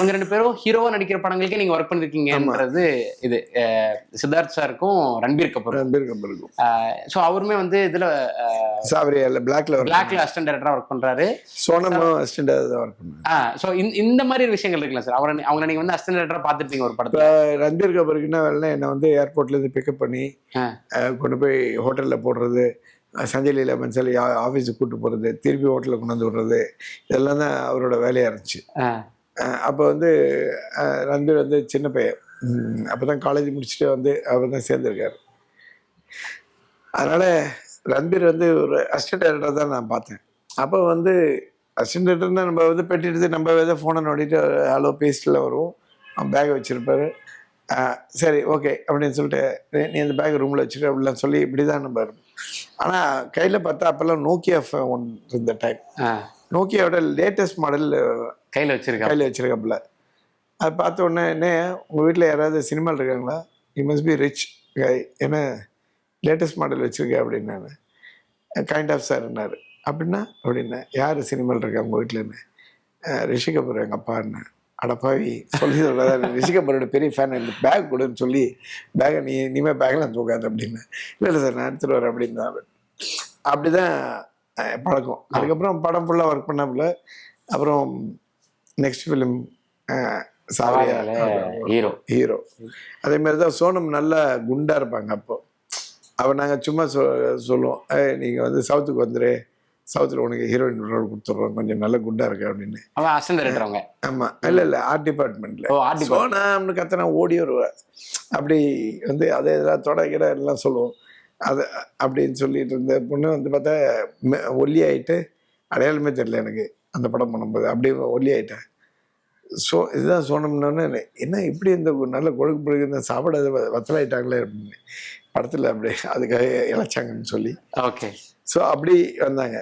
இவங்க 2 பேரும் ஹீரோவா நடிக்கிற படங்களுக்கே நீங்க ஒர்க் பண்ணிருக்கீங்கன்றது இது சித்தார்த் சாருக்கும் ரன்பீர் கபூருக்கும். ஸோ அவருமே வந்து இதுல சாவரியால பிளாக்ல அசிஸ்டன்ட் டைரக்டரா ஒர்க் பண்றாரு. சோனமும் அசிஸ்டன்ட் டைரக்டரா ஒர்க் பண்றாரு. ஸோ இந்த மாதிரி விஷயங்கள் இருக்குல்ல சார், அவங்க நீங்க வந்து அசிஸ்டன்ட் டைரக்டரா பார்த்துருப்பீங்க ஒரு படத்துல. ரன்பீர் கபூருக்கு என்ன வேலைன்னா என்னை வந்து ஏர்போர்ட்ல இருந்து பிக்கப் பண்ணி கொண்டு போய் ஹோட்டல்ல போடுறது, சஞ்சய் லீலா பன்சாலி ஆஃபீஸுக்கு கூப்பிட்டு போகிறது, திருப்பி ஹோட்டலில் கொண்டு வந்து விடுறது, இதெல்லாம் தான் அவரோட வேலையாக இருந்துச்சு. அப்போ வந்து ரன்பீர் வந்து சின்ன பையன், அப்போ தான் காலேஜ் முடிச்சுட்டு வந்து அவர் தான் சேர்ந்துருக்காரு. அதனால் ரன்பீர் வந்து ஒரு அசிஸ்டன்ட் டைரக்டர் தான் நான் பார்த்தேன். அப்போ வந்து அசிஸ்டன்ட் டைரக்டர்னா நம்ம வந்து பெட்டி எடுத்து நம்ம எதாவது ஃபோனை நோண்டிட்டு ஹலோ பேஸ்டில் வருவோம். அவன் பேக்கை வச்சுருப்பாரு. சரி ஓகே அப்படின்னு சொல்லிட்டு நீ அந்த பேக் ரூமில் வச்சுட்டு அப்படிலாம் சொல்லி இப்படி தான் நம்ம இருப்போம். ஆனால் கையில் பார்த்தா அப்போல்லாம் நோக்கியா ஃபோன் இருந்த டைம். நோக்கியாவோட லேட்டஸ்ட் மாடல் கையில் வச்சுருக்காப்புல. அதை பார்த்த உடனே என்ன உங்கள் வீட்டில் யாராவது சினிமாவில் இருக்காங்களா, you must be rich guy, ஏன்னா லேட்டஸ்ட் மாடல் வச்சுருக்கேன் அப்படின்னாரு. கைண்ட் ஆஃப் சார்னாரு. அப்படின்னா அப்படின்னா யார் சினிமாவில் இருக்கா உங்கள் வீட்டிலன்னு? ரிஷி கபூர் எங்கள் அப்பான்னு. அடப்பாவி சொல்லி சொல்கிறதா, ரிஷி கபூரோட பெரிய ஃபேன், இந்த பேக் கொடுன்னு சொல்லி பேக்கை நீ இனிமேல் பேக்கெலாம் தூக்காது அப்படின்னு. இல்லை சார் நான் எடுத்துகிட்டு வரேன் அப்படின்னு தான். அப்படி தான் பழக்கம். அதுக்கப்புறம் படம் ஃபுல்லாக ஒர்க் பண்ணாப்புல. அப்புறம் நெக்ஸ்ட் ஃபிலிம் ஹீரோ. அதே மாதிரி தான் சோனம் நல்லா குண்டாக இருப்பாங்க. அப்போ அவன் நாங்கள் சும்மா சொல்லுவோம், நீங்கள் வந்து சவுத்துக்கு வந்துரு, சவுத்தில் உனக்கு ஹீரோயின் ரோல் கொடுத்துட்றோம், கொஞ்சம் நல்ல குண்டாக இருக்கு அப்படின்னு. ஆமாம், இல்லை ஆர்ட் டிபார்ட்மெண்ட்டில் சோனாம்னு கத்தனா ஓடி வருவேன். அப்படி வந்து அதே இதெல்லாம் தொடக்கிற எல்லாம் சொல்லுவோம். அது அப்படின்னு சொல்லிட்டு இருந்த பொண்ணு வந்து பார்த்தா ஒல்லி ஆகிட்டு, அடையாளமே தெரியல எனக்கு அந்த படம் பண்ணும்போது, அப்படியே ஒல்லி ஆகிட்டேன். இதுதான் சோனம்னு என்ன இப்படி இந்த நல்ல கொழுக்கு பிடிக்கு இந்த சாப்பாடு வத்தலாயிட்டாங்களே அப்படின்னு படத்தில் அப்படி அதுக்காக இழைச்சாங்கன்னு சொல்லி. ஓகே. ஸோ அப்படி வந்தாங்க.